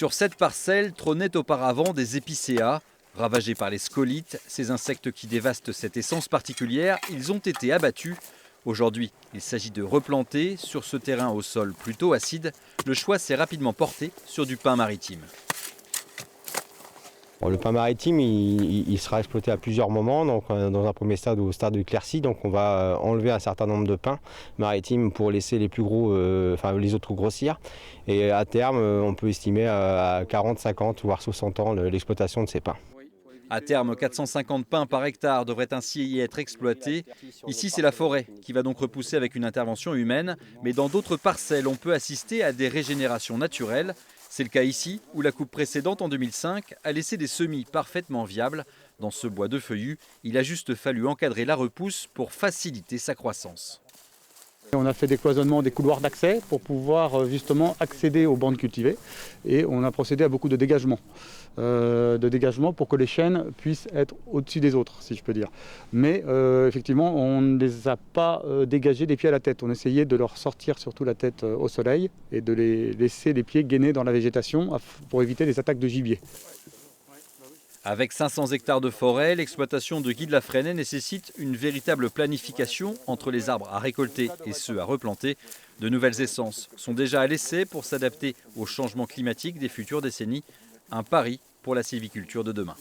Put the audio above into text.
Sur cette parcelle trônaient auparavant des épicéas. Ravagés par les scolites, ces insectes qui dévastent cette essence particulière, ils ont été abattus. Aujourd'hui, il s'agit de replanter sur ce terrain au sol plutôt acide. Le choix s'est rapidement porté sur du pin maritime. Le pin maritime, il sera exploité à plusieurs moments. Donc, dans un premier stade, au stade de éclaircie, donc on va enlever un certain nombre de pins maritimes pour laisser les plus gros, les autres grossir. Et à terme, on peut estimer à 40, 50, voire 60 ans l'exploitation de ces pins. À terme, 450 pins par hectare devraient ainsi y être exploités. Ici, c'est la forêt qui va donc repousser avec une intervention humaine. Mais dans d'autres parcelles, on peut assister à des régénérations naturelles. C'est le cas ici, où la coupe précédente en 2005 a laissé des semis parfaitement viables. Dans ce bois de feuillus, il a juste fallu encadrer la repousse pour faciliter sa croissance. On a fait des cloisonnements, des couloirs d'accès pour pouvoir justement accéder aux bandes cultivées. Et on a procédé à beaucoup de dégagement. Pour que les chênes puissent être au-dessus des autres, si je peux dire. Mais effectivement, on ne les a pas dégagés des pieds à la tête. On essayait de leur sortir surtout la tête au soleil et de les laisser les pieds gainés dans la végétation pour éviter les attaques de gibier. Avec 500 hectares de forêt, l'exploitation de Guy de la Fresnaye nécessite une véritable planification entre les arbres à récolter et ceux à replanter. De nouvelles essences sont déjà à l'essai pour s'adapter au changement climatique des futures décennies. Un pari pour la sylviculture de demain.